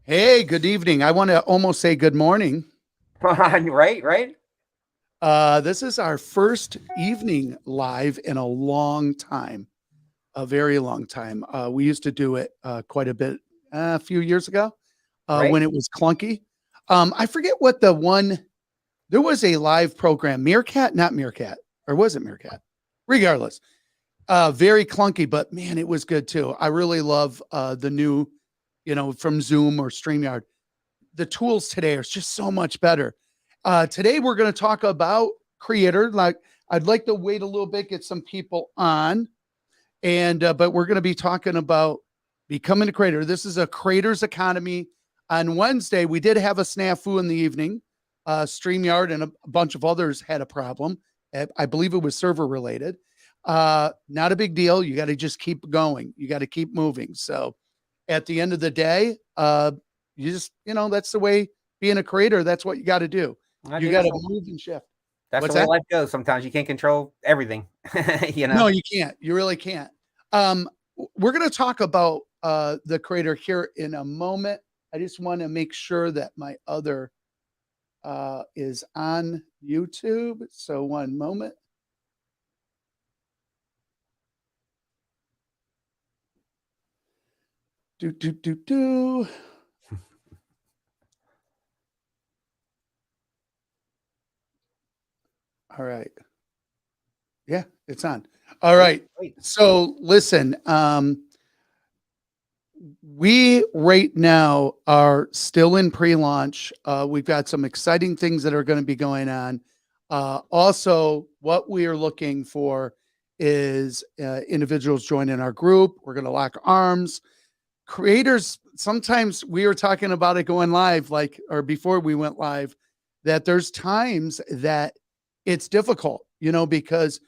Hey, good evening. I want to almost say good morning. Right, right. This is our first evening live in a long time, a very long time. We used to do it quite a bit a few years ago when Right. it was clunky. I forget what the one, there was a live program, Meerkat, not Meerkat, or was it Meerkat? Regardless, very clunky, but man, it was good too. I really love the new, from Zoom or StreamYard. The tools today are just so much better. Today we're going to talk about creator. Like I'd like to wait a little bit, get some people on, and but we're going to be talking about becoming a creator. This is a creator's economy. On Wednesday, we did have a snafu in the evening. StreamYard and a bunch of others had a problem. I believe it was server related. Not a big deal. You got to just keep going. You got to keep moving. So at the end of the day, you just, that's the way being a creator, that's what you got to do. I You do. got to move and shift. That's the What's way that? life goes. Sometimes you can't control everything. you know. No, you can't. You really can't. Um, we're going to talk about the creator here in a moment. I just want to make sure that my other is on YouTube. So one moment. Do, do, do, do. All right. Yeah, it's on. All Great, right. great. So listen, we right now are still in pre-launch. We've got some exciting things that are going to be going on. Also, what we are looking for is individuals joining our group. We're going to lock arms. Creators, sometimes we were talking about it going live, like, or before we went live, that there's times that it's difficult, because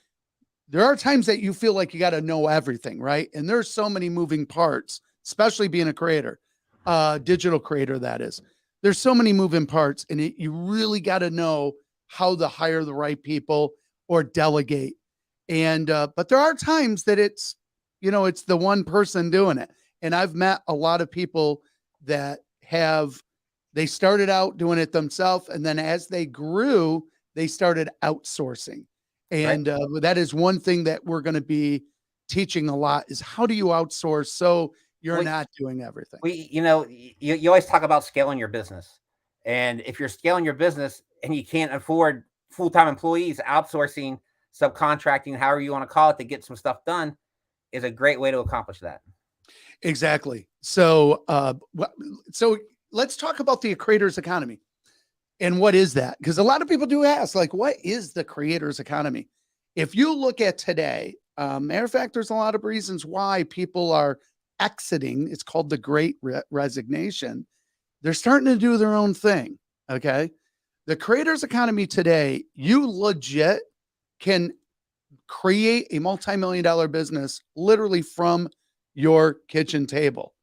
there are times that you feel like you got to know everything, right? And there's so many moving parts, especially being a creator, digital creator, that is. There's so many moving parts, and you really got to know how to hire the right people or delegate. And but there are times that it's the one person doing it. And I've met a lot of people that they started out doing it themselves, and then as they grew, they started outsourcing. Right. And that is one thing that we're going to be teaching a lot is how do you outsource so you're We, not doing everything. you always talk about scaling your business, and if you're scaling your business and you can't afford full time employees, outsourcing, subcontracting, however you want to call it, to get some stuff done, is a great way to accomplish that. Exactly. So let's talk about the creators economy. And what is that? Because a lot of people do ask, like, what is the creators economy? If you look at today, matter of fact, there's a lot of reasons why people are exiting. It's called the great resignation. They're starting to do their own thing. Okay. The creators economy today, you legit can create a multi-million dollar business literally from your kitchen table.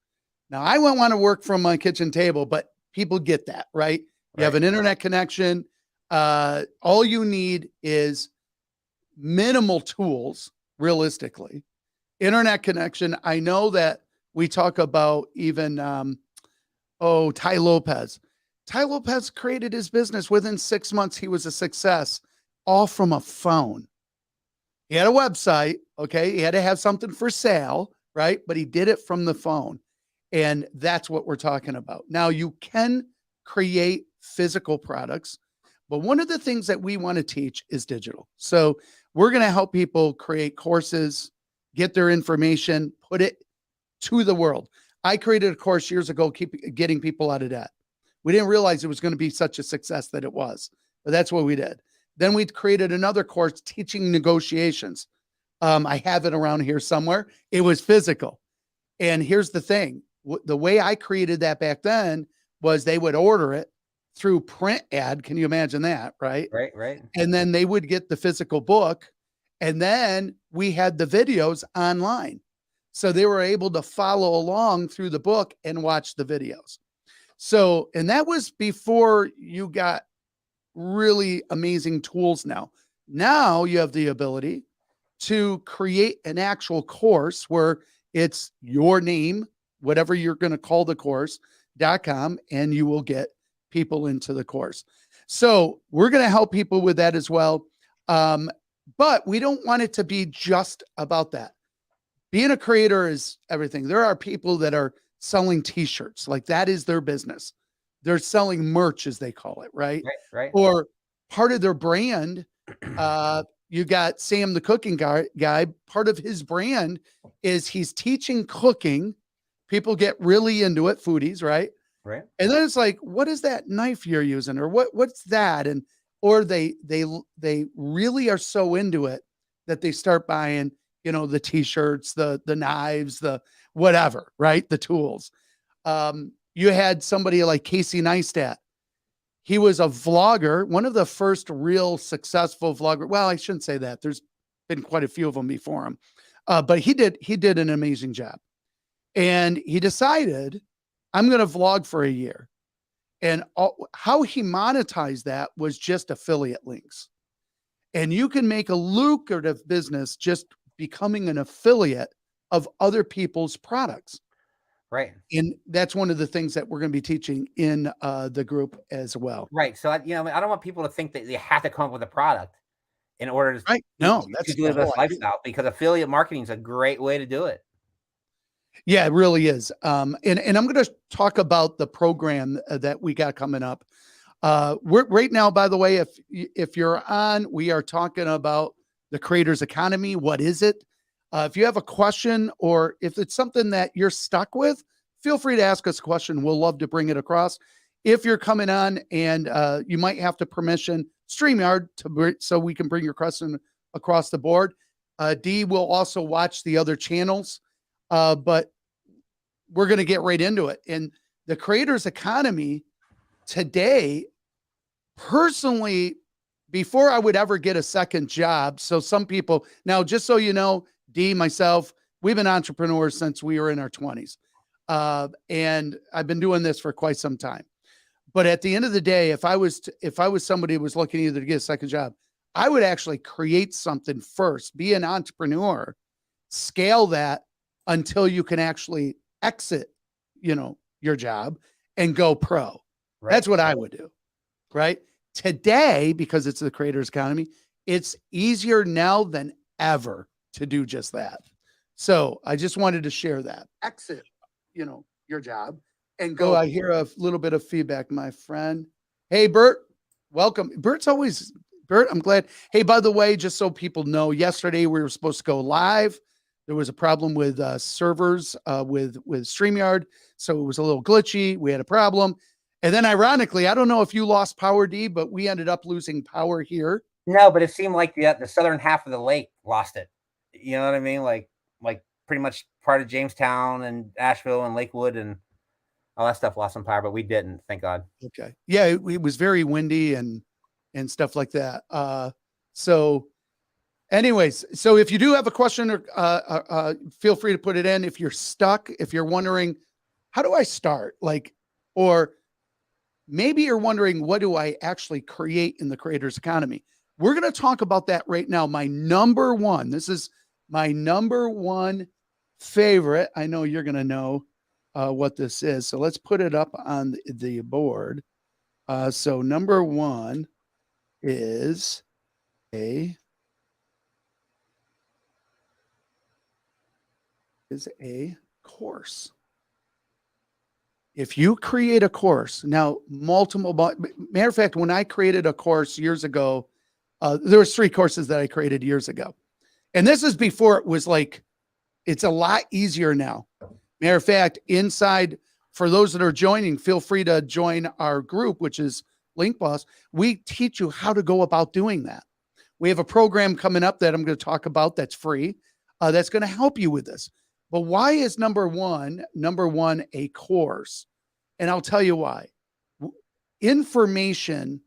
Now, I wouldn't want to work from my kitchen table, but people get that, right? You have Right. an internet connection. All you need is minimal tools, realistically. Internet connection. I know that we talk about even, Ty Lopez. Ty Lopez created his business within 6 months. He was a success, all from a phone. He had a website. Okay. He had to have something for sale, right? But he did it from the phone. And that's what we're talking about. Now, you can create physical products, but one of the things that we want to teach is digital. So we're going to help people create courses, get their information, put it to the world. I created a course years ago, keep getting people out of debt. We didn't realize it was going to be such a success that it was, but that's what we did. Then we created another course teaching negotiations. I have it around here somewhere. It was physical. And here's the thing, the way I created that back then was they would order it through print ad. Can you imagine that? Right. Right. Right. And then they would get the physical book. And then we had the videos online. So they were able to follow along through the book and watch the videos. So, and that was before you got really amazing tools now. Now you have the ability to create an actual course where it's your name, whatever you're going to call the course. untitled.com, and you will get people into the course. So we're going to help people with that as well. But we don't want it to be just about that. Being a creator is everything. There are people that are selling t-shirts, like that is their business. They're selling merch, as they call it, right? Right. Or part of their brand. You got Sam, the cooking guy. Part of his brand is he's teaching cooking. People get really into it, foodies, right? Right. And then it's like, what is that knife you're using, or what's that? And or they really are so into it that they start buying, the t-shirts, the knives, the whatever, right? The tools. You had somebody like Casey Neistat. He was a vlogger, one of the first real successful vlogger. Well, I shouldn't say that. There's been quite a few of them before him. But he did an amazing job. And he decided, I'm going to vlog for a year. And how he monetized that was just affiliate links. And you can make a lucrative business just becoming an affiliate of other people's products. Right. And that's one of the things that we're going to be teaching in the group as well. Right. So, I don't want people to think that they have to come up with a product in order Right. No, that's to do this lifestyle, because affiliate marketing is a great way to do it. Yeah, it really is. And I'm going to talk about the program that we got coming up. We're right now, by the way, if you're on, we are talking about the Creators Economy. What is it? If you have a question, or if it's something that you're stuck with, feel free to ask us a question. We'll love to bring it across. If you're coming on and you might have to permission StreamYard so we can bring your question across the board. Dee will also watch the other channels, but we're going to get right into it. And the Creators Economy today, personally, before I would ever get a second job. So some people, now, just so you know, Dee, myself, we've been entrepreneurs since we were in our 20s. And I've been doing this for quite some time. But at the end of the day, if I was somebody who was looking either to get a second job, I would actually create something first, be an entrepreneur, scale that until you can actually exit, your job and go pro. Right. That's what I would do. Right. Today, because it's the Creators Economy, it's easier now than ever to do just that. So I just wanted to share that. Exit, your job and go. I hear a little bit of feedback, my friend. Hey, Bert, welcome. Bert, I'm glad. Hey, by the way, just so people know, yesterday we were supposed to go live. There was a problem with servers with StreamYard, so it was a little glitchy. We had a problem. And then ironically, I don't know if you lost power, Dee, but we ended up losing power here. No, but it seemed like the southern half of the lake lost it. You know what I mean? Like pretty much part of Jamestown and Asheville and Lakewood and all that stuff lost some power, but we didn't, thank God. Okay. Yeah, it was very windy and stuff like that. So anyways, so if you do have a question, or feel free to put it in. If you're stuck, if you're wondering, how do I start? Or maybe you're wondering, what do I actually create in the Creators Economy? We're going to talk about that right now. This is my number one favorite. I know you're going to know what this is. So let's put it up on the board. So number one is a course. If you create a course now, matter of fact, when I created a course years ago, there was 3 courses that I created years ago. And this is before it was it's a lot easier now. Matter of fact, inside, for those that are joining, feel free to join our group, which is Link Boss. We teach you how to go about doing that. We have a program coming up that I'm going to talk about that's free, that's going to help you with this. But why is number one a course? And I'll tell you why. Information,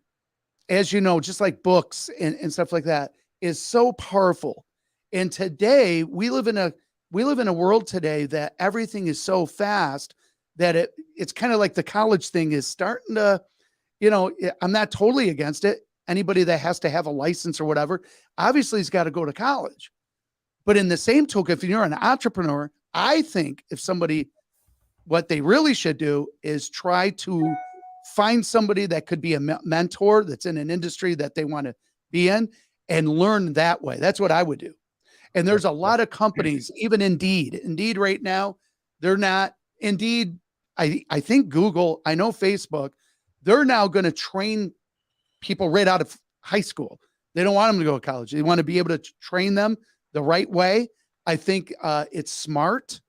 as you know, just like books and stuff like that, is so powerful. And today we live in a world today that everything is so fast that it's kind of like the college thing is starting to, I'm not totally against it. Anybody that has to have a license or whatever, obviously has got to go to college. But in the same token, if you're an entrepreneur, I think if somebody what they really should do is try to find somebody that could be a mentor that's in an industry that they want to be in and learn that way. That's what I would do. And there's a lot of companies, even Indeed right now, they're not Indeed. I think Google, I know Facebook, they're now going to train people right out of high school. They don't want them to go to college. They want to be able to train them the right way. I think it's smart.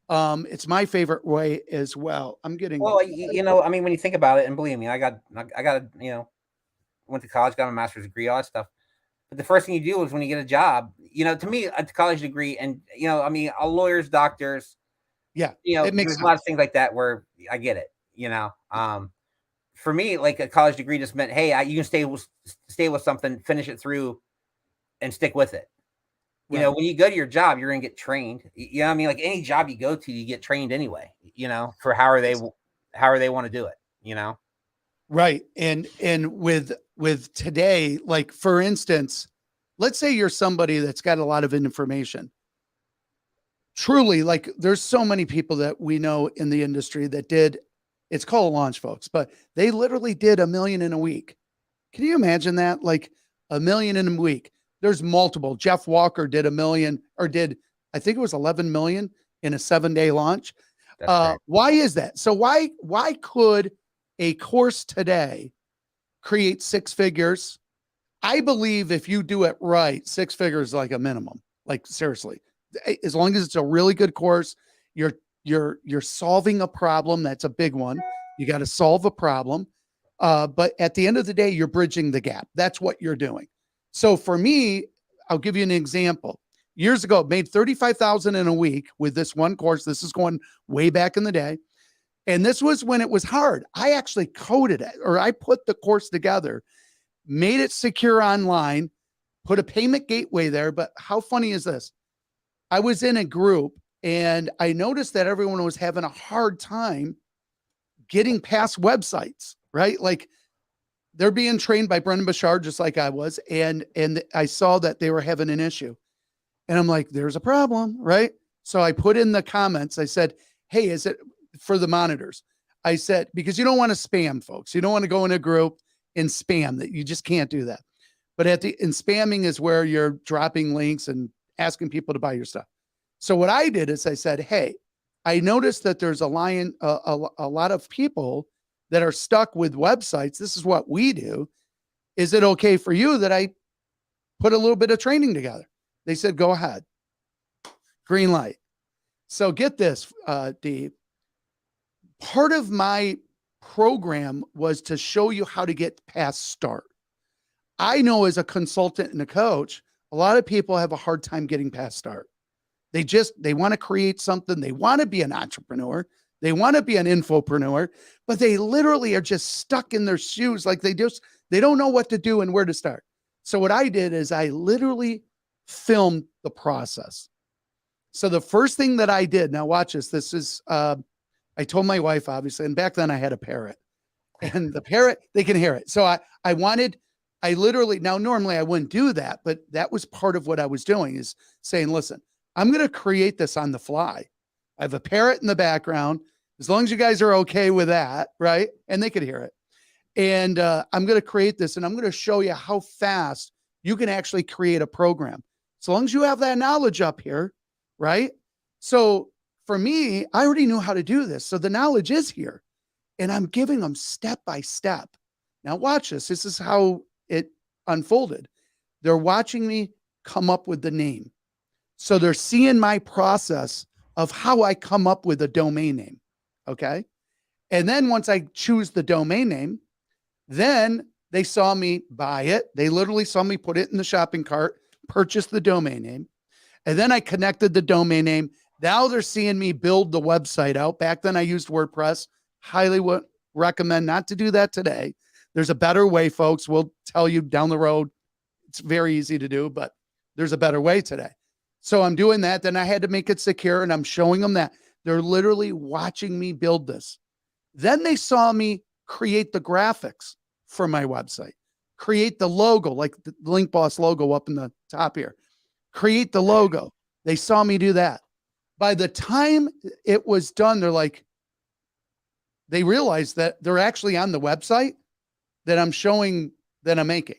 It's my favorite way as well. I'm getting Well, I mean, when you think about it, and believe me, I got, went to college, got my master's degree, all that stuff. But the first thing you do is when you get a job, to me, a college degree, and I mean, lawyers, doctors, yeah, it makes there's sense. a lot of things like that where I get it. For me, like a college degree just meant, hey, you can stay with something, finish it through, and stick with it. Right. When you go to your job, you're going to get trained. You know what I mean? Like any job you go to, you get trained anyway, for however they want to do it, Right. And with today, like for instance, let's say you're somebody that's got a lot of information. Truly, like there's so many people that we know in the industry that did, it's called a launch, folks, but they literally did $1 million in a week. Can you imagine that? Like $1 million in a week. There's multiple. Jeff Walker did $1 million, or I think it was 11 million in a 7-day launch. Why is that? So why could a course today create 6 figures? I believe if you do it right, 6 figures is like a minimum. Like seriously, as long as it's a really good course, you're solving a problem. That's a big one. You got to solve a problem. But at the end of the day, you're bridging the gap. That's what you're doing. So for me, I'll give you an example. Years ago, made $35,000 in a week with this one course. This is going way back in the day. And this was when it was hard. I actually coded it, or I put the course together, made it secure online, put a payment gateway there. But how funny is this? I was in a group and I noticed that everyone was having a hard time getting past websites, right? Like they're being trained by Brendan Bouchard, just like I was. And I saw that they were having an issue. And I'm like, there's a problem, right? So I put in the comments, I said, hey, is it for the monitors? I said, because you don't want to spam folks. You don't want to go in a group and spam that. You just can't do that. But and spamming is where you're dropping links and asking people to buy your stuff. So what I did is I said, hey, I noticed that there's a lot of people that are stuck with websites. This is what we do. Is it okay for you that I put a little bit of training together? They said, go ahead. Green light. So get this, Dee. Part of my program was to show you how to get past start. I know as a consultant and a coach, a lot of people have a hard time getting past start. They want to create something. They want to be an entrepreneur. They want to be an infopreneur, but they literally are just stuck in their shoes. Like they don't know what to do and where to start. So what I did is I literally filmed the process. So the first thing that I did, now watch this. This is, I told my wife, obviously, and back then I had a parrot, and the parrot, they can hear it. So I literally, now normally I wouldn't do that, but that was part of what I was doing, is saying, listen, I'm going to create this on the fly. I have a parrot in the background, as long as you guys are okay with that, right? And they could hear it. And I'm going to create this, and I'm going to show you how fast you can actually create a program. So long as you have that knowledge up here, right? So for me, I already knew how to do this. So the knowledge is here, and I'm giving them step by step. Now watch this. This is how it unfolded. They're watching me come up with the name. So they're seeing my process of how I come up with a domain name. Okay. And then once I choose the domain name, then they saw me buy it. They literally saw me put it in the shopping cart, purchase the domain name. And then I connected the domain name. Now they're seeing me build the website out. Back then I used WordPress. Highly would recommend not to do that today. There's a better way, folks. We'll tell you down the road. It's very easy to do, but there's a better way today. So I'm doing that. Then I had to make it secure, and I'm showing them that. They're literally watching me build this. Then they saw me create the graphics for my website, create the logo, like the Link Boss logo up in the top here, create the logo. They saw me do that. By the time it was done, they're like, they realized that they're actually on the website that I'm showing that I'm making.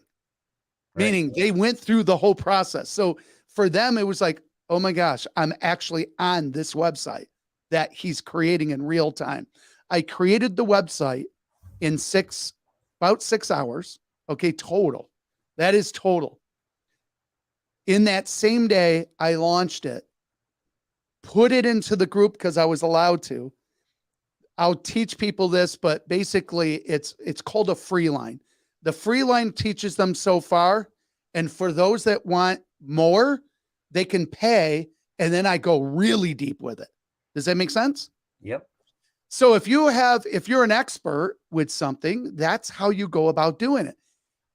Right. Meaning they went through the whole process. So for them, it was like, oh my gosh, I'm actually on this website that he's creating in real time. I created the website in about 6 hours. Okay, total. That is total. In that same day, I launched it, put it into the group because I was allowed to. I'll teach people this, but basically it's called a free line. The free line teaches them so far. And for those that want more, they can pay. And then I go really deep with it. Does that make sense? Yep. So if you're an expert with something, that's how you go about doing it.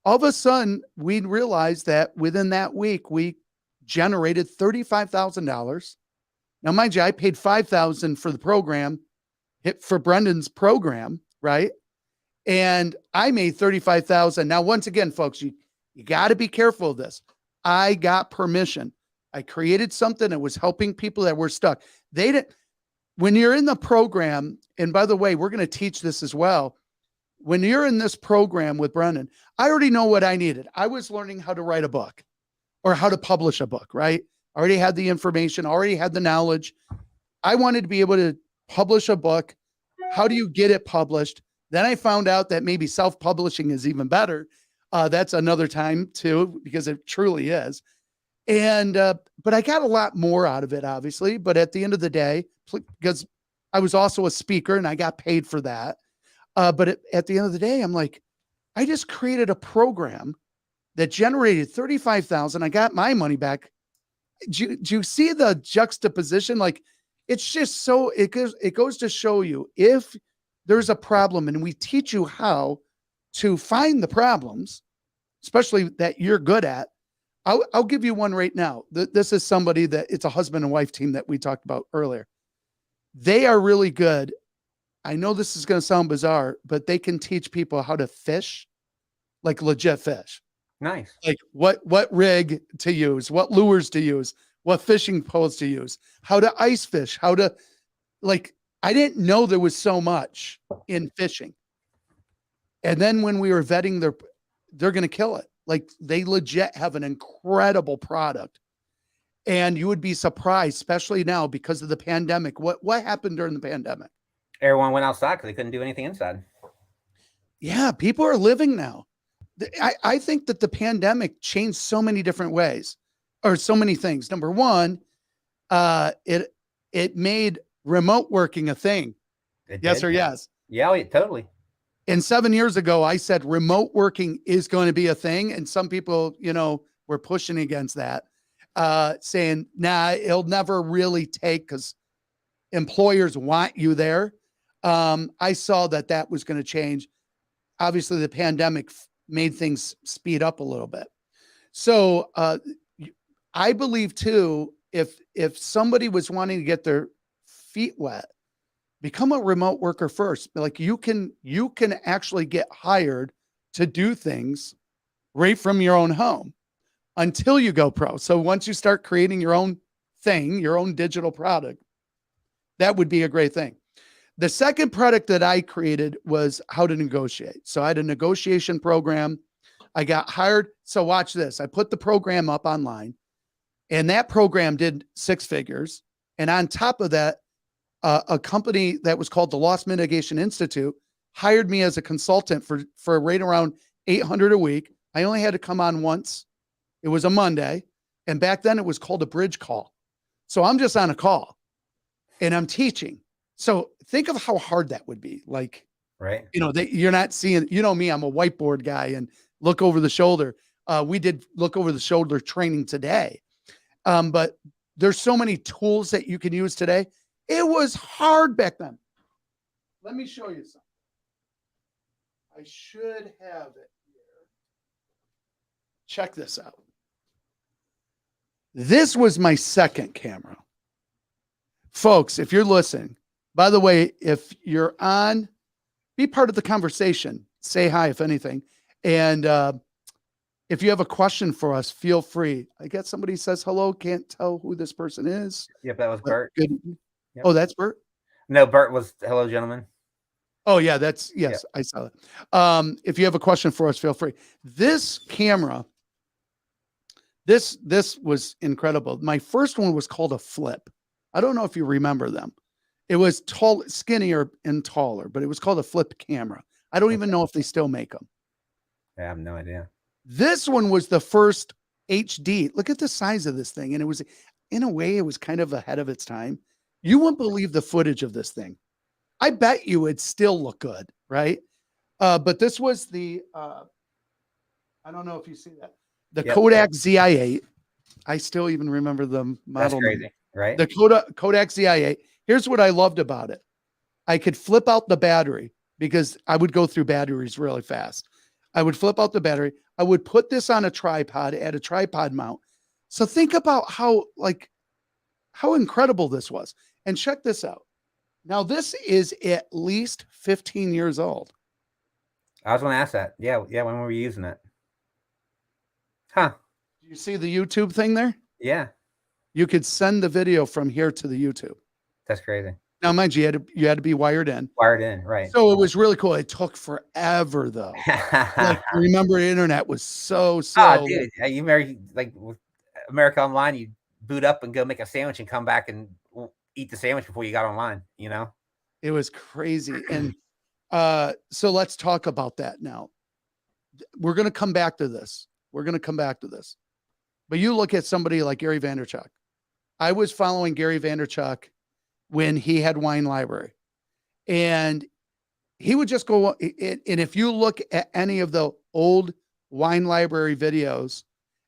All of a sudden, we realized that within that week, we generated $35,000. Now, mind you, I paid $5,000 for the program, for Brendan's program, right? And I made $35,000. Now, once again, folks, you got to be careful of this. I got permission. I created something that was helping people that were stuck. They didn't. When you're in the program, and by the way, we're going to teach this as well. When you're in this program with Brendan, I already know what I needed. I was learning how to write a book or how to publish a book, right? I already had the information, already had the knowledge. I wanted to be able to publish a book. How do you get it published? Then I found out that maybe self-publishing is even better. That's another time too, because it truly is. And, but I got a lot more out of it, obviously. But at the end of the day, because I was also a speaker and I got paid for that. But at the end of the day, I'm like, I just created a program that generated 35,000. I got my money back. Do you see the juxtaposition? Like, it's just so, it goes to show you, if there's a problem and we teach you how to find the problems, especially that you're good at. I'll give you one right now. This is somebody that it's a husband and wife team that we talked about earlier. They are really good. I know this is going to sound bizarre, but they can teach people how to fish, like legit fish. Nice. Like what rig to use, what lures to use, what fishing poles to use, how to ice fish, how to, like, I didn't know there was so much in fishing. And then when we were vetting they're going to kill it. Like, they legit have an incredible product. And you would be surprised, especially now because of the pandemic. What happened during the pandemic? Everyone went outside because they couldn't do anything inside. Yeah, people are living now. I think that the pandemic changed so many different ways, or so many things. Number one, it made remote working a thing. Yes or yes? Yeah, totally. And 7 years ago, I said remote working is going to be a thing. And some people, were pushing against that, saying, nah, it'll never really take because employers want you there. I saw that was going to change. Obviously, the pandemic made things speed up a little bit. So I believe, too, if somebody was wanting to get their feet wet, become a remote worker first. Like, you can actually get hired to do things right from your own home until you go pro. So once you start creating your own thing, your own digital product, that would be a great thing. The second product that I created was how to negotiate. So I had a negotiation program. I got hired. So watch this. I put the program up online, and that program did 6 figures. And on top of that, a company that was called the Loss Mitigation Institute hired me as a consultant for right around $800 a week. I only had to come on once. It was a Monday. And back then it was called a bridge call. So I'm just on a call and I'm teaching. So think of how hard that would be. Like, right. You're not seeing, me, I'm a whiteboard guy and look over the shoulder. We did look over the shoulder training today. But there's so many tools that you can use today. It was hard back then. Let me show you something. I should have it here. Check this out. This was my second camera. Folks, if you're listening, by the way, if you're on, be part of the conversation. Say hi, if anything. And if you have a question for us, feel free. I get somebody says hello, can't tell who this person is. Yep, that was Bert. Good. Yep. Oh, that's Bert? No, Bert was hello, gentlemen. Oh yeah, that's Yeah. yes, I saw that. If you have a question for us, feel free. This camera, this was incredible. My first one was called a flip. I don't know if you remember them. It was tall, skinnier and taller, but it was called a flip camera. I don't even Okay. know if they still make them. I have no idea. This one was the first HD. Look at the size of this thing. And it was, in a way, it was kind of ahead of its time. You wouldn't believe the footage of this thing. I bet you it'd still look good, right? But this was the, I don't know if you see that, the Yep. Kodak ZI8. I still even remember the That's model number. crazy, right? The Kodak ZI8. Here's what I loved about it. I could flip out the battery because I would go through batteries really fast. I would flip out the battery. I would put this on a tripod, add a tripod mount. So think about how incredible this was. And check this out. Now this is at least 15 years old. I was going to ask that. Yeah. When were you using it? Huh. Do you see the YouTube thing there? Yeah. You could send the video from here to the YouTube. That's crazy. Now, mind you, you had to be wired in. Wired in, right? So it was really cool. It took forever though. Like, remember, the internet was so slow. Oh, dude, you marry like with America Online, you boot up and go make a sandwich and come back and eat the sandwich before you got online. You know, it was crazy. And so let's talk about that now. We're going to come back to this. But you look at somebody like Gary Vaynerchuk. I was following Gary Vaynerchuk when he had Wine Library, and he would just go. And if you look at any of the old Wine Library videos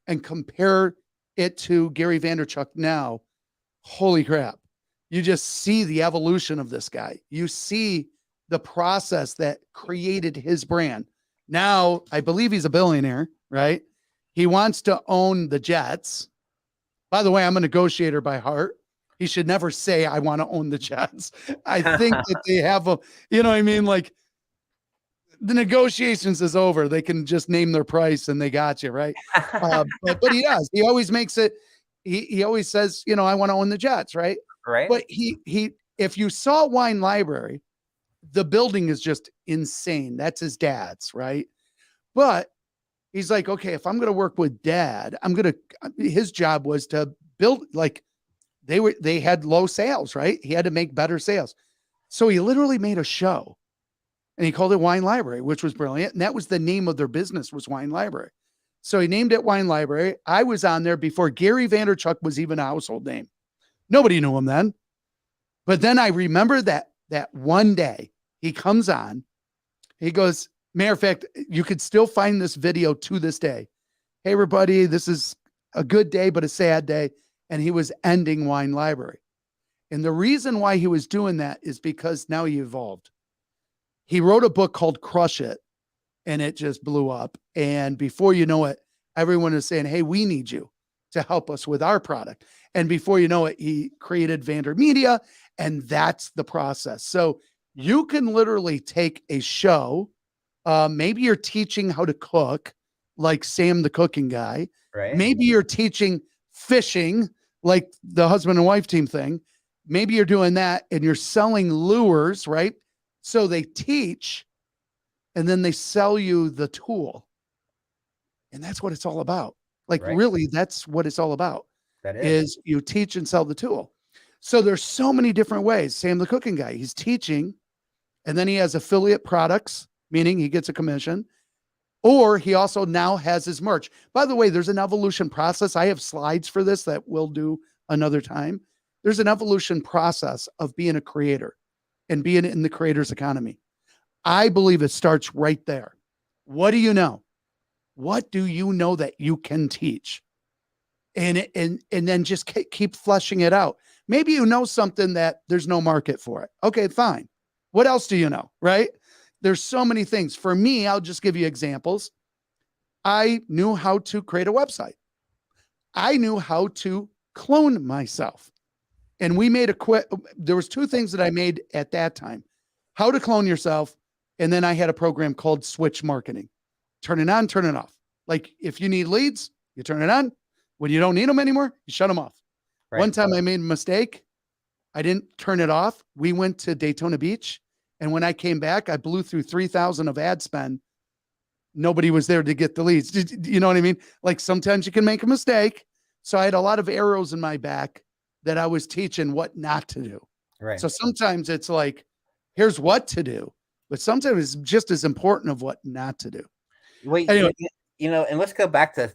and compare it to Gary Vaynerchuk now, holy crap. You just see the evolution of this guy. You see the process that created his brand. Now, I believe he's a billionaire, right? He wants to own the Jets. By the way, I'm a negotiator by heart. He should never say, I want to own the Jets. I think that they have a, you know what I mean? Like, the negotiations is over. They can just name their price and they got you, right? But he does. He always makes it, he always says, you know, I want to own the Jets, right? right? But if you saw Wine Library, the building is just insane. That's his dad's, right? But he's like, okay, if I'm going to work with dad, his job was to build, like, they had low sales, right? He had to make better sales. So he literally made a show and he called it Wine Library, which was brilliant. And that was the name of their business, was Wine Library. So he named it Wine Library. I was on there before Gary Vaynerchuk was even a household name. Nobody knew him then. But then I remember that one day he comes on, he goes, matter of fact, you could still find this video to this day. Hey, everybody, this is a good day, but a sad day. And he was ending Wine Library. And the reason why he was doing that is because now he evolved. He wrote a book called Crush It, and it just blew up. And before you know it, everyone is saying, hey, we need you to help us with our product. And before you know it, he created VaynerMedia, and that's the process. So you can literally take a show. Maybe you're teaching how to cook, like Sam the Cooking Guy. Right. Maybe you're teaching fishing, like the husband and wife team thing. Maybe you're doing that and you're selling lures, right? So they teach and then they sell you the tool. And that's what it's all about. Like, right. Really, that's what it's all about. That is you teach and sell the tool. So there's so many different ways. Sam the Cooking Guy, he's teaching, and then he has affiliate products, meaning he gets a commission, or he also now has his merch. By the way, there's an evolution process. I have slides for this that we'll do another time. There's an evolution process of being a creator and being in the creator's economy. I believe it starts right there. What do you know? What do you know that you can teach? And then just keep fleshing it out. Maybe you know something that there's no market for it. Okay, fine. What else do you know, right? There's so many things. For me, I'll just give you examples. I knew how to create a website. I knew how to clone myself. And we made there was two things that I made at that time. How to clone yourself. And then I had a program called Switch Marketing. Turn it on, turn it off. Like, if you need leads, you turn it on. When you don't need them anymore, you shut them off. Right. One time I made a mistake. I didn't turn it off. We went to Daytona Beach And when I came back, I blew through 3,000 of ad spend. Nobody was there to get the leads. You know what I mean? Like sometimes you can make a mistake. So I had a lot of arrows in my back that I was teaching what not to do. Right. So sometimes it's like, here's what to do, but sometimes it's just as important of what not to do. Wait, Anyway, and let's go back to,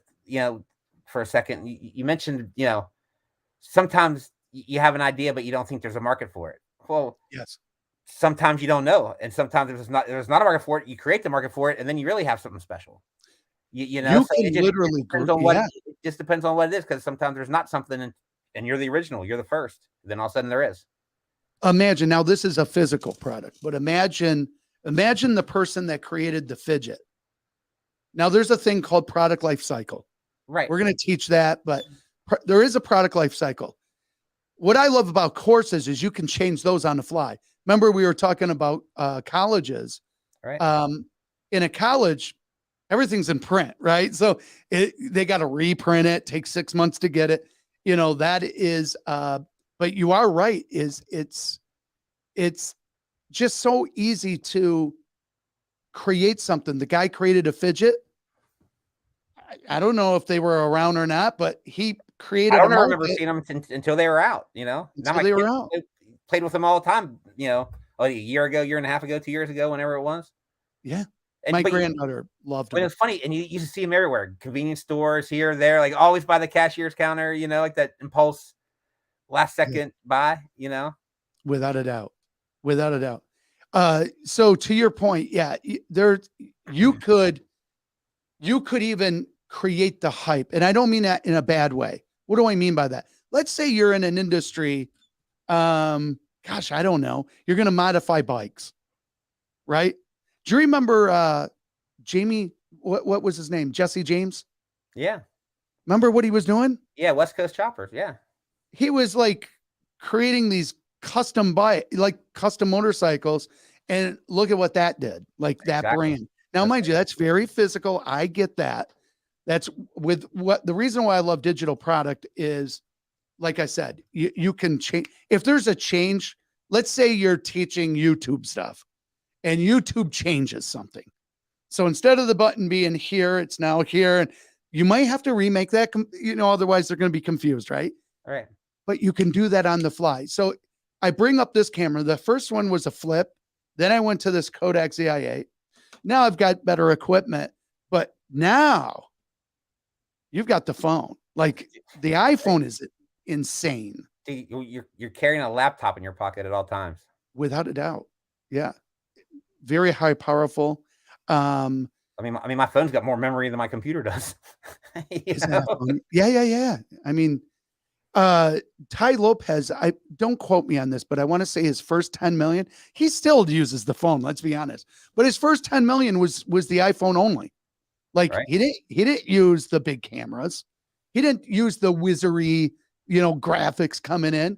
for a second. You mentioned, sometimes you have an idea, but you don't think there's a market for it. Well, yes. Sometimes you don't know, and sometimes there's not a market for it. You create the market for it, and then you really have something special. You know, You so can literally, depends on what it just depends on what it is, because sometimes there's not something, and you're the original, you're the first. Then all of a sudden there is. Imagine now this is a physical product, but imagine the person that created the fidget. Now there's a thing called product life cycle. Right. We're going to teach that, but there is a product life cycle. What I love about courses is you can change those on the fly. Remember, we were talking about colleges. Right. In a college, everything's in print, right? So they got to reprint it, take 6 months to get it. That is, but you are right. It's just so easy to create something. The guy created a fidget. I don't know if they were around or not, but he created. I don't remember seeing them until they were out. Until they were out. Played with them all the time. A year ago, year and a half ago, 2 years ago, whenever it was. Yeah. My granddaughter loved them. But it's funny, and you used to see them everywhere. Convenience stores here, there, like always by the cashier's counter, like that impulse last second buy, Without a doubt. Without a doubt. So to your point, yeah, you could even create the hype. And I don't mean that in a bad way. What do I mean by that? Let's say you're in an industry, gosh, I don't know. You're going to modify bikes, right? Do you remember Jamie? What was his name? Jesse James? Yeah. Remember what he was doing? Yeah, West Coast Choppers. Yeah. He was like creating these custom motorcycles, and look at what that did. Like that brand. Now, mind you, that's very physical. I get that. That's with what the reason why I love digital product is, like I said, you can change. If there's a change, let's say you're teaching YouTube stuff and YouTube changes something. So instead of the button being here, it's now here. And you might have to remake that, otherwise they're going to be confused, right? All right. But you can do that on the fly. So I bring up this camera. The first one was a flip. Then I went to this Kodak ZI-8. Now I've got better equipment, but now you've got the phone. Like the iPhone is insane. You're carrying a laptop in your pocket at all times. Without a doubt. Yeah. Very high powerful. I mean, my phone's got more memory than my computer does. Yeah. I mean, Ty Lopez, I don't quote me on this, but I want to say his first 10 million, he still uses the phone, let's be honest. But his first 10 million was the iPhone only. Like he didn't use the big cameras. He didn't use the wizardry, graphics coming in.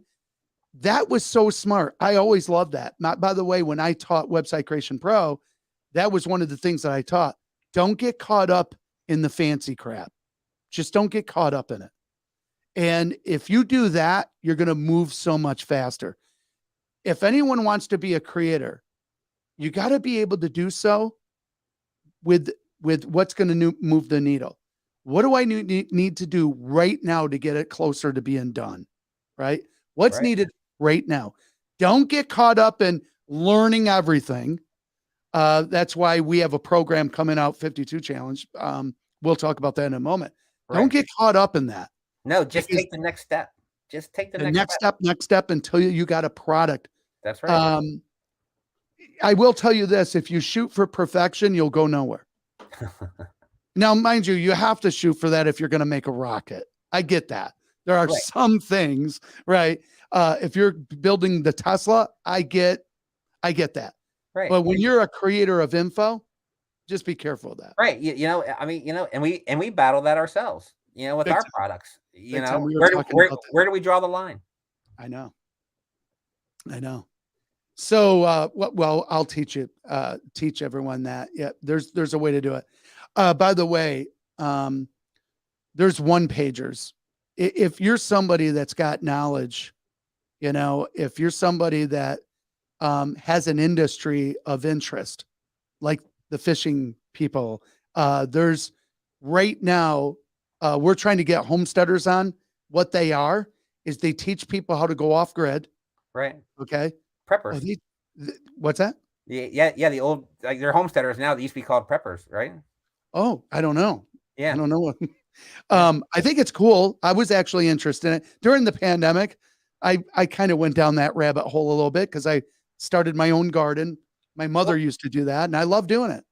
That was so smart. I always loved that. By the way, when I taught Website Creation Pro, that was one of the things that I taught. Don't get caught up in the fancy crap. Just don't get caught up in it. And if you do that, you're going to move so much faster. If anyone wants to be a creator, you got to be able to do so with what's going to move the needle. What do I need to do right now to get it closer to being done? Right? What's needed right now? Don't get caught up in learning everything. That's why we have a program coming out, 52 Challenge. We'll talk about that in a moment. Right. Don't get caught up in that. No, just take the next step. Just take the next step until you got a product. That's right. I will tell you this, if you shoot for perfection, you'll go nowhere. Now, mind you, you have to shoot for that if you're going to make a rocket. I get that. There are some things, right? If you're building the Tesla, I get that. Right. But when you're a creator of info, just be careful of that. Right. And we battle that ourselves, with our products. Where do we draw the line? I know. So, well, I'll teach everyone that. Yeah, there's a way to do it. By the way, there's one pagers. If you're somebody that's got knowledge, if you're somebody that has an industry of interest, like the fishing people. There's right now, we're trying to get homesteaders on. What they are is they teach people how to go off grid. Right. Okay. Oh, Preppers. what's that? Yeah. The old, like, they're homesteaders now. They used to be called preppers, right? Oh, I don't know. I Yeah. don't know what. Yeah. I think it's cool. I was actually interested in it during the pandemic. I kind of went down that rabbit hole a little bit because I started my own garden. My mother Well, used to do that, and I love doing it.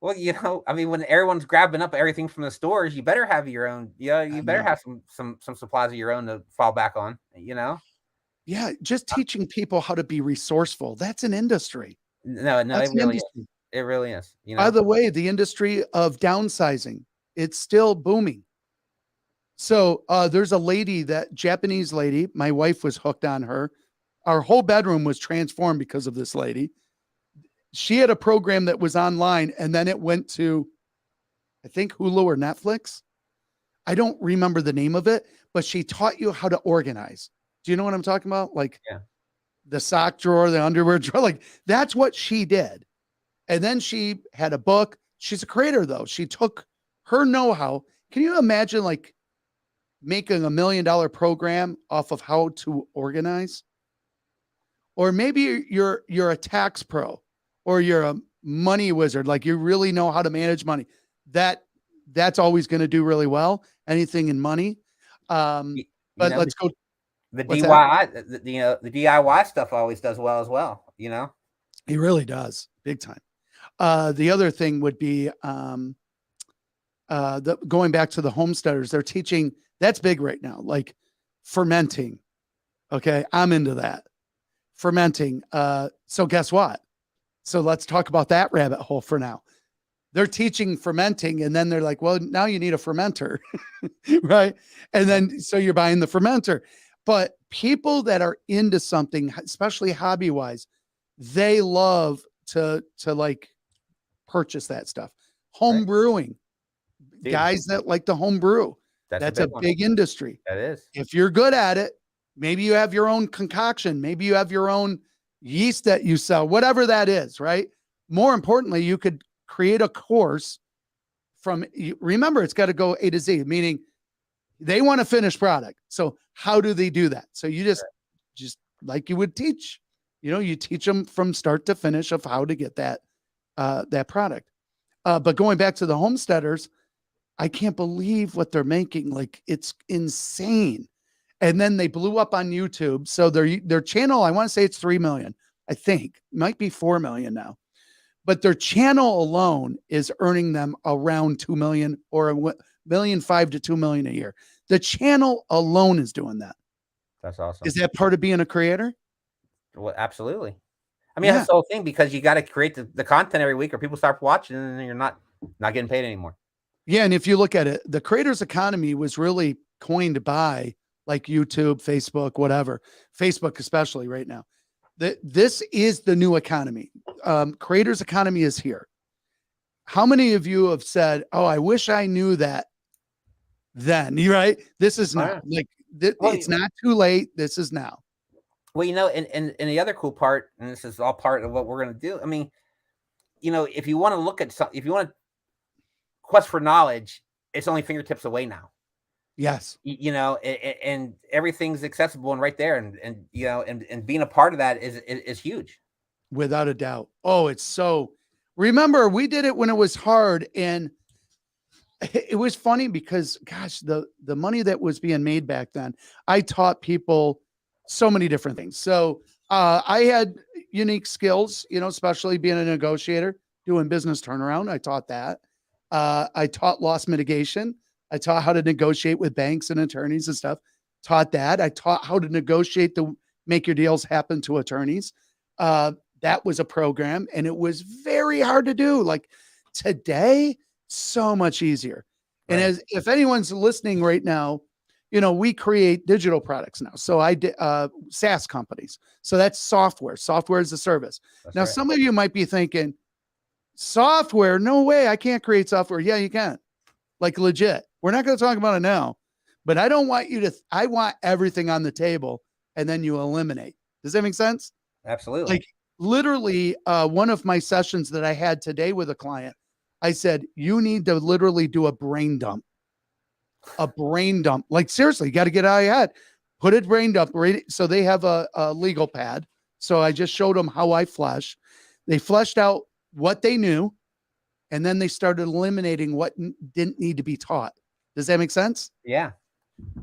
well, I mean, when everyone's grabbing up everything from the stores, you better have your own. Yeah, I you better know. have some supplies of your own to fall back on. Yeah, just Uh, teaching people how to be resourceful. That's an industry. no, That's it an really is. industry. It really is. By the way, the industry of downsizing, it's still booming. So there's a lady, that Japanese lady, my wife was hooked on her. Our whole bedroom was transformed because of this lady. She had a program that was online and then it went to, I think, Hulu or Netflix. I don't remember the name of it, but she taught you how to organize. Do you know what I'm talking about? Like Yeah. the sock drawer, the underwear drawer, like that's what she did. And then she had a book. She's a creator though. She took her know-how. Can you imagine like making $1 million program off of how to organize? Or maybe you're a tax pro or you're a money wizard, like you really know how to manage money. That's always going to do really well. Anything in money. You, you But know, let's go. the What's that? DIY, the DIY stuff always does well as well. He really does, big time. The other thing would be going back to the homesteaders. They're teaching, that's big right now, like fermenting. Okay, I'm into that. Fermenting. So guess what? So let's talk about that rabbit hole for now. They're teaching fermenting, and then they're like, well, now you need a fermenter, right? And then so you're buying the fermenter. But people that are into something, especially hobby wise, they love to like purchase that stuff. Home Right. brewing, Dude, guys that like to home brew, that's a that's a big one. big industry. That is. If you're good at it, maybe you have your own concoction, maybe you have your own yeast that you sell, whatever that is, right? More importantly, you could create a course remember, it's got to go A to Z, meaning they want a finished product. So how do they do that? So you just like you would teach, you teach them from start to finish of how to get that product. But going back to the homesteaders, I can't believe what they're making. Like it's insane. And then they blew up on YouTube. So their channel, I want to say it's 3 million. I think might be 4 million now. But their channel alone is earning them around 2 million or $1.5 million to 2 million a year. The channel alone is doing that. That's awesome. Is that part of being a creator? Well, absolutely. I mean, that's the whole thing, because you got to create the content every week or people start watching and then you're not getting paid anymore. Yeah. And if you look at it, the creators economy was really coined by like YouTube, Facebook, whatever, Facebook, especially right now. This is the new economy. Creators economy is here. How many of you have said, oh, I wish I knew that then? You're right. This is now. Like it's not too late. This is now. Well, and the other cool part, and this is all part of what we're going to do. I mean, if you want to look at something, if you want to quest for knowledge, it's only fingertips away now. Yes. And everything's accessible and right there. And being a part of that is huge. Without a doubt. Oh, it's so, remember we did it when it was hard, and it was funny because gosh, the money that was being made back then, I taught people so many different things. So I had unique skills, especially being a negotiator, doing business turnaround. I taught that. I taught loss mitigation. I taught how to negotiate with banks and attorneys and stuff. Taught that. I taught how to negotiate to make your deals happen to attorneys. That was a program, and it was very hard to do. Like today, so much easier. Right. And if anyone's listening right now, we create digital products now. So I did SaaS companies. So that's software. Software as a service. That's now, right. Some of you might be thinking, software? No way. I can't create software. Yeah, you can. Like legit. We're not going to talk about it now, but I don't want you to, I want everything on the table and then you eliminate. Does that make sense? Absolutely. Like literally, one of my sessions that I had today with a client, I said, you need to literally do a brain dump. A brain dump. Like, seriously, you got to get out of your head. Put it brain dump. Right? So they have a legal pad. So I just showed them how I flesh. They fleshed out what they knew, and then they started eliminating what didn't need to be taught. Does that make sense? Yeah.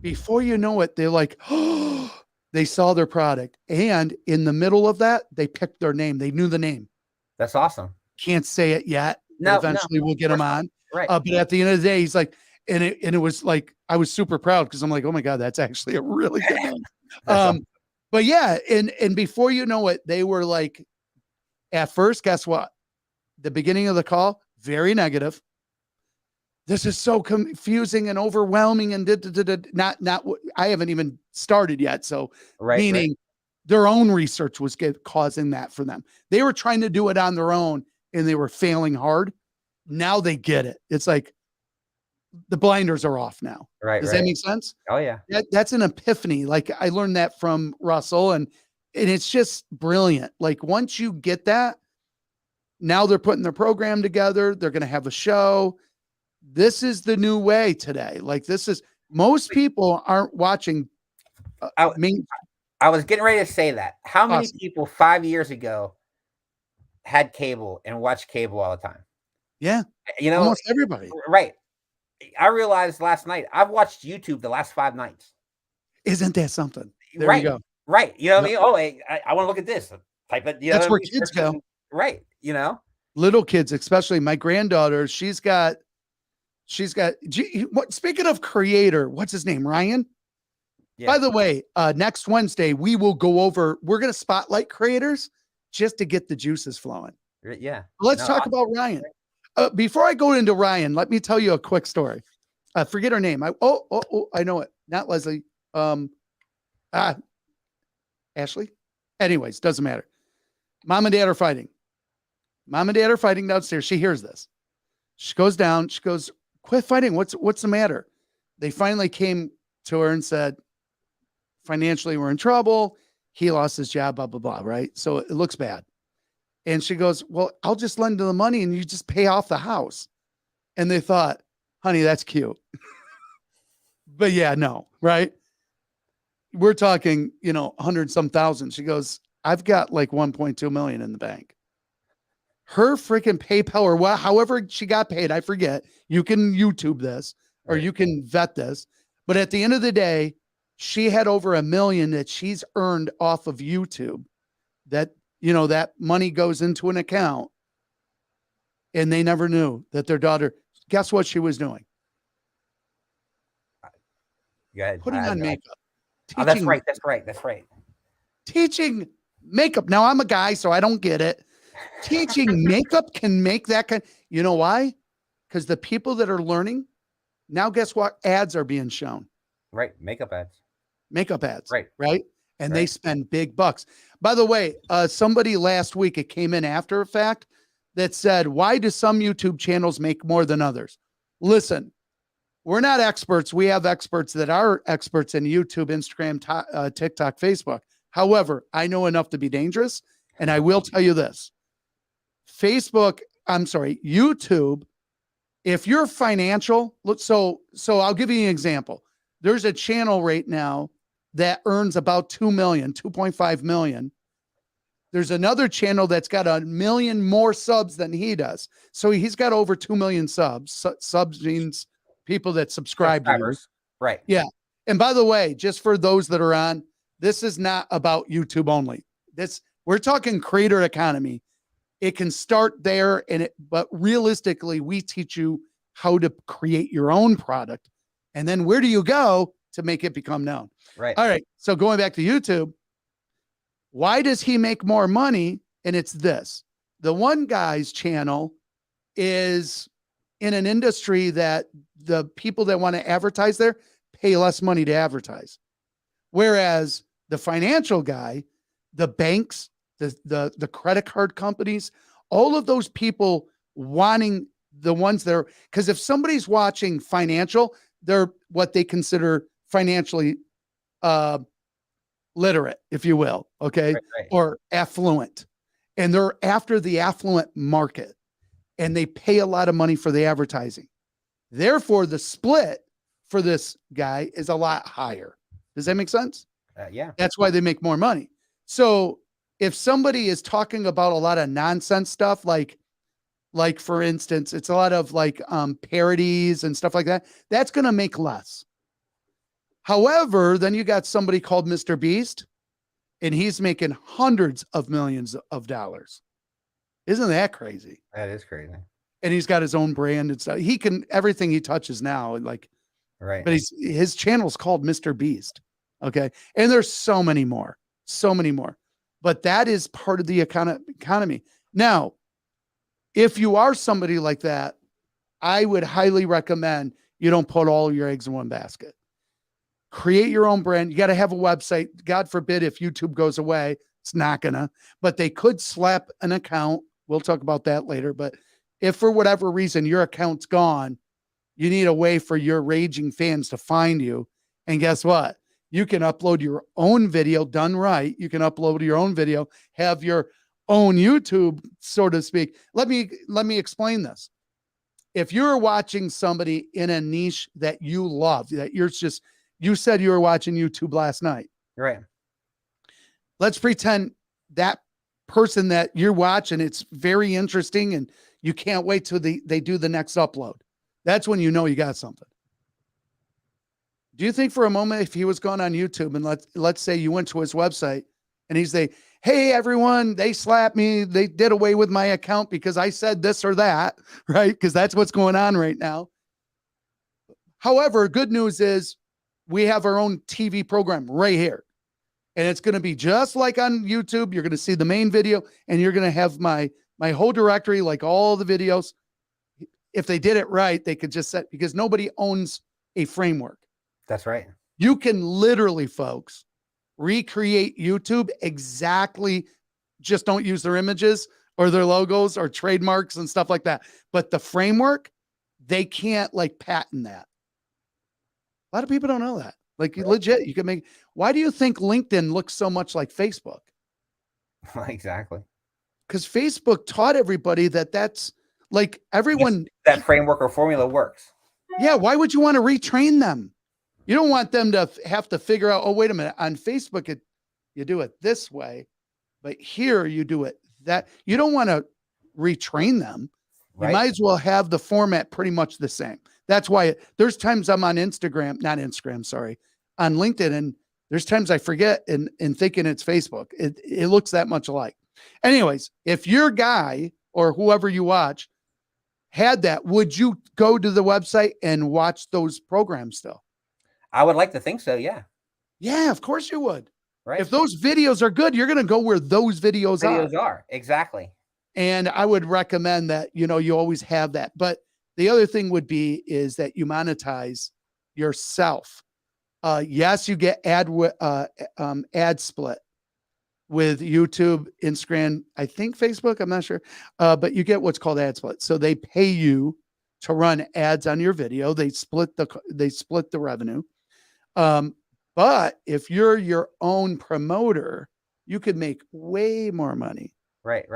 Before you know it, they're like, oh, they saw their product. And in the middle of that, they picked their name. They knew the name. That's awesome. Can't say it yet, but No, eventually we'll get them on. Right. But at the end of the day, he's like, and it was like, I was super proud because I'm like, oh my God, that's actually a really good name. Awesome. But yeah, and before you know it, they were like, at first, guess what? The beginning of the call, very negative. This is so confusing and overwhelming and not I haven't even started yet. So meaning their own research was causing that for them. They were trying to do it on their own and they were failing hard. Now they get it. It's like the blinders are off now. Does that make sense? Oh yeah. That's an epiphany. Like I learned that from Russell and it's just brilliant. Like once you get that, now they're putting their program together. They're going to have a show. This is the new way today. Like this is most people aren't watching. I was getting ready to say that. How many people 5 years ago had cable and watched cable all the time? Yeah. You know, almost everybody. Right. I realized last night, I've watched YouTube the last 5 nights. Isn't that something? There you go. Right. You know what I mean? Oh, I want to look at this. Type it. You know that's where kids go. Right. You know, little kids, especially my granddaughter, she's got, speaking of creator, what's his name? Ryan. Yeah. By the way, next Wednesday, we're going to spotlight creators just to get the juices flowing. Yeah. Let's talk about Ryan. Before I go into Ryan, let me tell you a quick story. I forget her name. I know it. Not Leslie. Ashley. Anyways, doesn't matter. Mom and dad are fighting. Mom and dad are fighting downstairs. She hears this. She goes down. She goes, quit fighting. What's the matter? They finally came to her and said, financially, we're in trouble. He lost his job, blah, blah, blah. Right. So it looks bad. And she goes, well, I'll just lend the money and you just pay off the house. And they thought, honey, that's cute. But yeah, no. Right. We're talking, 100 some thousand. She goes, I've got like 1.2 million in the bank. Her freaking PayPal or however she got paid, I forget. You can YouTube this or you can vet this. But at the end of the day, she had over $1 million that she's earned off of YouTube. That money goes into an account. And they never knew that their daughter, guess what she was doing? Putting on makeup. Oh, that's right. That's right. Teaching makeup. Now I'm a guy, so I don't get it. Teaching makeup can make that kind. You know why? Because the people that are learning now, guess what? Ads are being shown. Right. Makeup ads. Right. And they spend big bucks. By the way, somebody last week, it came in after a fact that said, why do some YouTube channels make more than others? Listen, we're not experts. We have experts that are experts in YouTube, Instagram, TikTok, Facebook. However, I know enough to be dangerous. And I will tell you this. YouTube, if you're financial, so I'll give you an example. There's a channel right now that earns about 2.5 million. There's another channel that's got 1 million more subs than he does. So he's got over 2 million subs. Subs means people that subscribe to you. Right. Yeah. And by the way, just for those that are on, this is not about YouTube only. We're talking creator economy. It can start there, but realistically, we teach you how to create your own product. And then where do you go to make it become known? Right. All right. So going back to YouTube, why does he make more money? And it's this. The one guy's channel is in an industry that the people that want to advertise there pay less money to advertise. Whereas the financial guy, the banks, the credit card companies, all of those people wanting the ones that are, because if somebody's watching financial, they're what they consider financially literate, if you will, okay, or affluent. and they're after the affluent market, and they pay a lot of money for the advertising. Therefore, the split for this guy is a lot higher. Does that make sense? Yeah. That's why they make more money. So if somebody is talking about a lot of nonsense stuff, like for instance, it's a lot of like parodies and stuff like that, that's going to make less. However, then you got somebody called Mr. Beast, and he's making hundreds of millions of dollars. Isn't that crazy? That is crazy. And he's got his own brand and stuff. He can everything he touches now, like, right. But his channel's called Mr. Beast. Okay. And there's so many more. But that is part of the economy. Now, if you are somebody like that, I would highly recommend you don't put all your eggs in one basket. Create your own brand. You got to have a website. God forbid if YouTube goes away, it's not gonna, but they could slap an account. We'll talk about that later. But if for whatever reason your account's gone, you need a way for your raging fans to find you. And guess what? You can upload your own video done right. You can upload your own video, have your own YouTube, so to speak. Let me explain this. If you're watching somebody in a niche that you love, that you said you were watching YouTube last night. Right. Let's pretend that person that you're watching, it's very interesting and you can't wait till they do the next upload. That's when you know you got something. Do you think for a moment, if he was gone on YouTube and let's say you went to his website and he's like, hey, everyone, they slapped me. They did away with my account because I said this or that, right? Because that's what's going on right now. However, good news is we have our own TV program right here. And it's going to be just like on YouTube. You're going to see the main video and you're going to have my whole directory, like all the videos. If they did it right, they could just set, because nobody owns a framework. That's right. You can literally, folks, recreate YouTube exactly. Just don't use their images or their logos or trademarks and stuff like that. But the framework, they can't like patent that. A lot of people don't know that. Like legit, you can make. Why do you think LinkedIn looks so much like Facebook? Exactly. Because Facebook taught everybody that's like everyone. Yes, that framework or formula works. Yeah. Why would you want to retrain them? You don't want them to have to figure out, oh, wait a minute. On Facebook, you do it this way, but here you do it that. You don't want to retrain them. Right. You might as well have the format pretty much the same. That's why there's times I'm on Instagram, on LinkedIn, and there's times I forget and thinking it's Facebook. It looks that much alike. Anyways, if your guy or whoever you watch had that, would you go to the website and watch those programs still? I would like to think so. Yeah. Yeah, of course you would. Right. If those videos are good, you're going to go where those videos are. Exactly. And I would recommend that, you always have that. But the other thing would be is that you monetize yourself. Yes, you get ad split with YouTube, Instagram, I think Facebook, I'm not sure. But you get what's called ad split. So they pay you to run ads on your video. They split the revenue. But if you're your own promoter, you could make way more money. Right.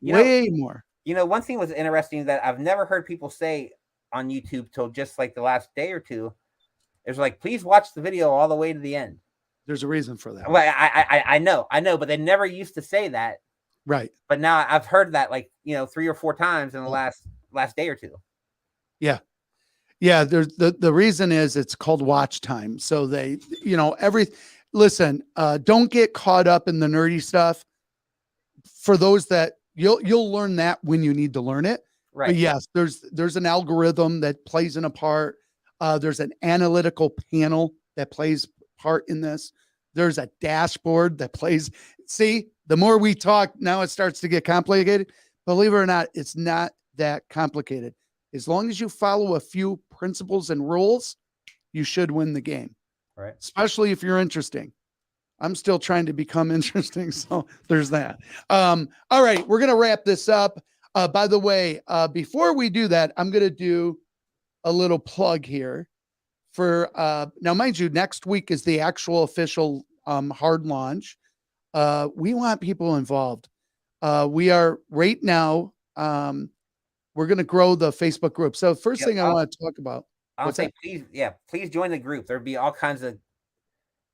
Way more. One thing was interesting that I've never heard people say on YouTube till just like the last day or two. It's like, please watch the video all the way to the end. There's a reason for that. Well, I know, but they never used to say that. Right. But now I've heard that 3 or 4 times in the last day or two. Yeah. Yeah. There's the reason is it's called watch time. So they, listen, don't get caught up in the nerdy stuff. For those that you'll learn that when you need to learn it. Right. But yes, there's an algorithm that plays in a part. There's an analytical panel that plays part in this. There's a dashboard that plays. See, the more we talk, now it starts to get complicated. Believe it or not, it's not that complicated. As long as you follow a few principles and rules, you should win the game. Right. Especially if you're interesting. I'm still trying to become interesting. So there's that. All right. We're going to wrap this up. By the way, before we do that, I'm going to do a little plug here for, now, mind you, next week is the actual official hard launch. We want people involved. We are right now. We're going to grow the Facebook group. So first Yeah, thing I want to talk about. I'll What's say, that? please join the group. There'll be all kinds of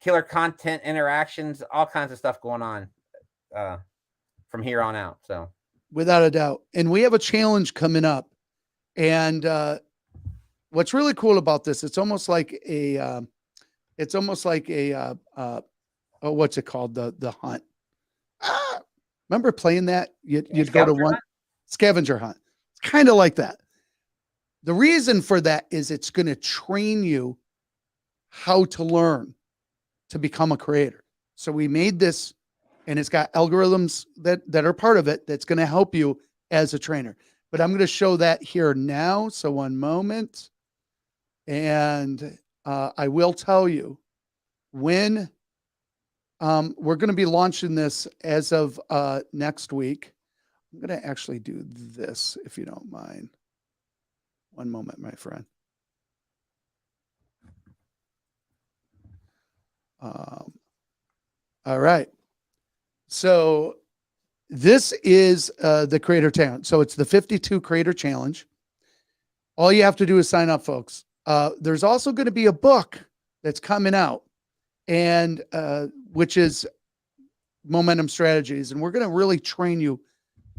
killer content, interactions, all kinds of stuff going on from here on out. So Without a doubt. And we have a challenge coming up. And what's really cool about this, it's almost like a oh, what's it called? The hunt. Remember playing that? You'd go to one scavenger hunt. It's kind of like that. The reason for that is it's going to train you how to learn to become a creator. So we made this, and it's got algorithms that are part of it that's going to help you as a trainer. But I'm going to show that here now. So one moment. And I will tell you when we're going to be launching this as of next week. I'm going to actually do this, if you don't mind. One moment, my friend. All right. So this is the Creator Challenge. So it's the 52 Creator Challenge. All you have to do is sign up, folks. There's also going to be a book that's coming out, and which is Momentum Strategies. And we're going to really train you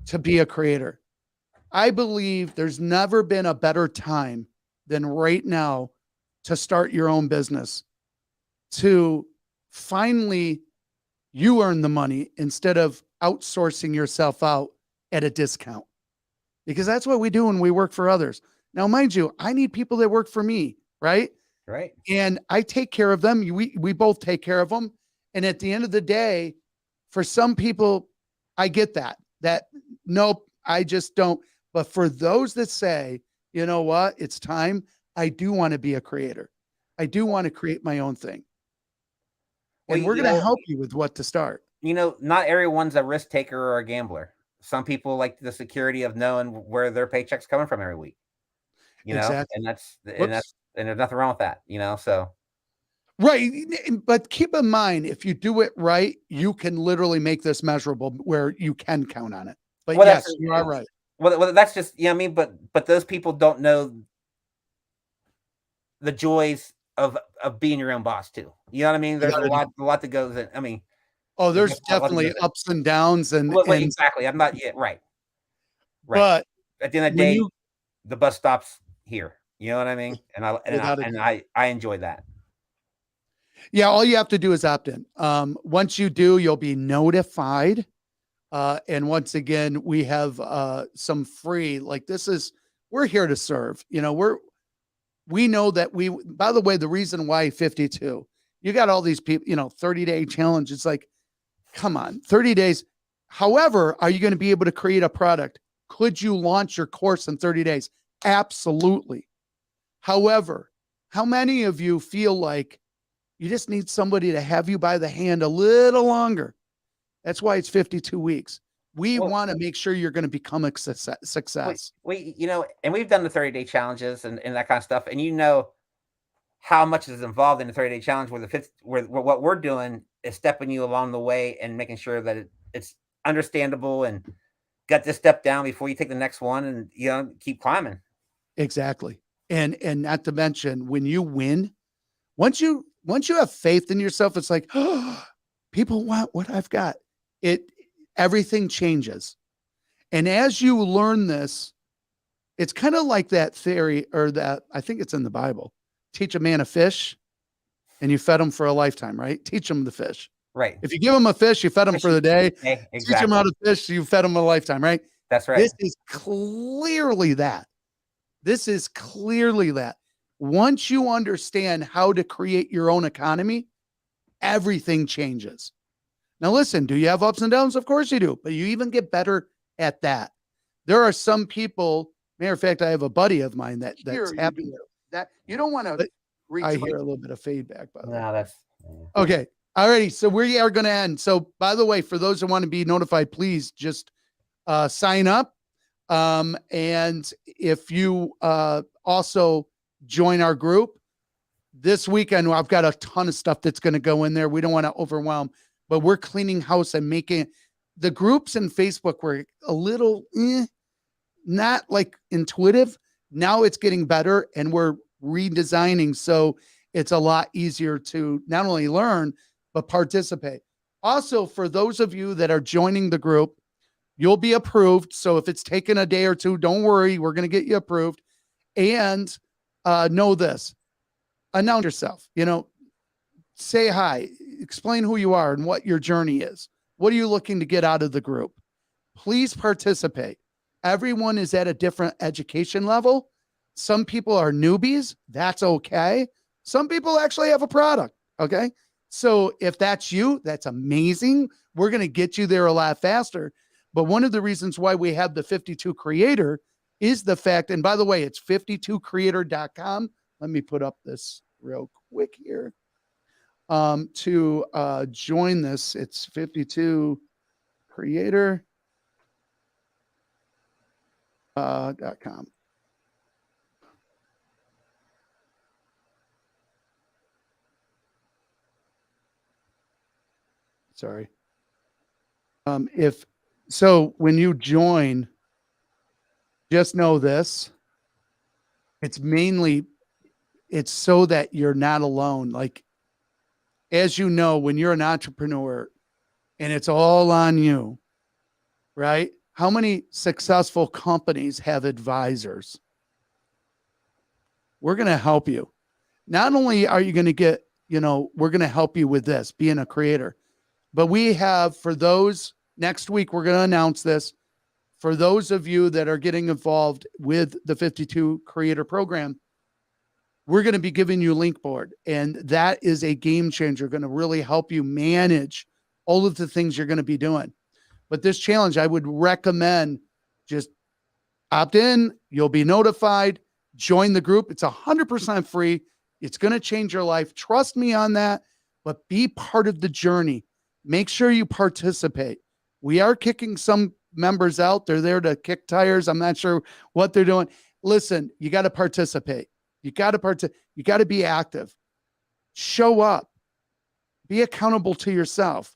to be a creator. I believe there's never been a better time than right now to start your own business, to finally you earn the money instead of outsourcing yourself out at a discount, because that's what we do when we work for others. Now, mind you, I need people that work for me, right? Right. And I take care of them. We both take care of them. And at the end of the day, for some people, I get that nope, I just don't. But for those that say, you know what, it's time, I do want to be a creator. I do want to create my own thing. And we're going to help you with what to start. Not everyone's a risk taker or a gambler. Some people like the security of knowing where their paycheck's coming from every week. Exactly. And there's nothing wrong with that, so. Right. But keep in mind, if you do it right, you can literally make this measurable where you can count on it. But yes, you are right. Well, that's just, but those people don't know the joys of being your own boss too. You know what I mean? There's a lot that goes in. I mean, there's definitely ups and downs and exactly. I'm not yet right. But at the end of the day, the bus stops here. You know what I mean? And I enjoy that. Yeah, all you have to do is opt in. Once you do, you'll be notified. And once again, we have some free, like we're here to serve. We know that by the way, the reason why 52, you got all these people, 30-day challenge. It's like, come on, 30 days. However, are you going to be able to create a product? Could you launch your course in 30 days? Absolutely. However, how many of you feel like you just need somebody to have you by the hand a little longer? That's why it's 52 weeks. We want to make sure you're going to become a success. And we've done the 30-day challenges and that kind of stuff. And how much is involved in the 30-day challenge, where what we're doing is stepping you along the way and making sure that it's understandable and got this step down before you take the next one and, keep climbing. Exactly. And not to mention, when you win, once you have faith in yourself, it's like, oh, people want what I've got. Everything changes. And as you learn this, it's kind of like that theory, or that, I think it's in the Bible. Teach a man a fish and you fed him for a lifetime, right? Teach him the fish. Right. If you give him a fish, you fed him for the day. Exactly. Teach him how to fish, you fed him a lifetime, right? That's right. This is clearly that. Once you understand how to create your own economy, everything changes. Now, listen, do you have ups and downs? Of course you do, but you even get better at that. There are some people, matter of fact, I have a buddy of mine that's happy. That you don't want to. I hear a little bit of feedback, by the way. No, that's okay. Alrighty, so we are going to end. So, by the way, for those who want to be notified, please just sign up. And if you also join our group this weekend, I've got a ton of stuff that's going to go in there. We don't want to overwhelm, but we're cleaning house and making the groups in Facebook were a little not like intuitive. Now it's getting better and we're redesigning. So it's a lot easier to not only learn, but participate. Also, for those of you that are joining the group, you'll be approved. So if it's taken a day or two, don't worry. We're going to get you approved. And know this, announce yourself, say hi, explain who you are and what your journey is. What are you looking to get out of the group? Please participate. Everyone is at a different education level. Some people are newbies. That's okay. Some people actually have a product. Okay. So if that's you, that's amazing. We're going to get you there a lot faster. But one of the reasons why we have the 52 Creator is the fact, and by the way, it's 52creator.com. Let me put up this real quick here. To join this, it's 52creator.com. Sorry. If so, when you join, just know this. It's so that you're not alone. Like, as you know, when you're an entrepreneur and it's all on you, right? How many successful companies have advisors? We're going to help you. Not only are you going to get, we're going to help you with this, being a creator, but we have, for those, next week, we're going to announce this. For those of you that are getting involved with the 52 Creator Program, we're going to be giving you Linkboard, and that is a game changer, going to really help you manage all of the things you're going to be doing. But this challenge, I would recommend just opt in. You'll be notified. Join the group. It's 100% free. It's going to change your life. Trust me on that, but be part of the journey. Make sure you participate. We are kicking some members out. They're there to kick tires. I'm not sure what they're doing. Listen, you got to participate. You got to be active. Show up. Be accountable to yourself.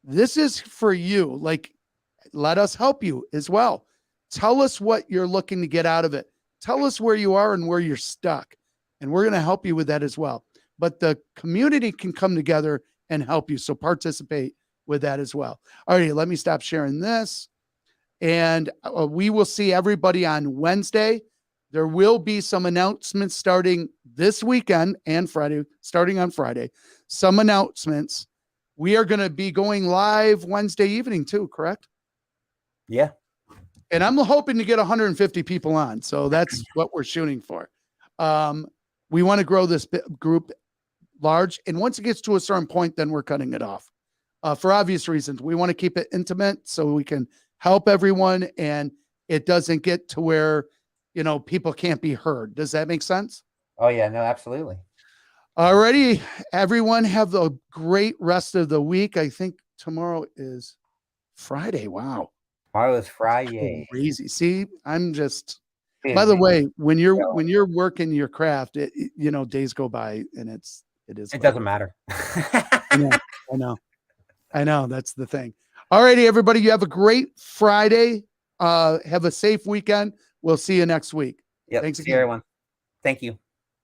This is for you. Like, let us help you as well. Tell us what you're looking to get out of it. Tell us where you are and where you're stuck. And we're going to help you with that as well. But the community can come together and help you. So participate with that as well. All right, let me stop sharing this. And we will see everybody on Wednesday. There will be some announcements starting this weekend and Friday, starting on Friday. Some announcements. We are going to be going live Wednesday evening too, correct? Yeah. And I'm hoping to get 150 people on. So that's what we're shooting for. We want to grow this group large. And once it gets to a certain point, then we're cutting it off for obvious reasons. We want to keep it intimate so we can help everyone and it doesn't get to where, people can't be heard. Does that make sense? Oh, yeah. No, absolutely. Alrighty, everyone have a great rest of the week. I think tomorrow is Friday. Wow. Tomorrow is Friday. Crazy. See, I'm just, by the way, when you're working your craft, days go by and it doesn't matter. I know. That's the thing. Alrighty, everybody, you have a great Friday. Have a safe weekend. We'll see you next week. Yep. Thanks See again. everyone. Thank you.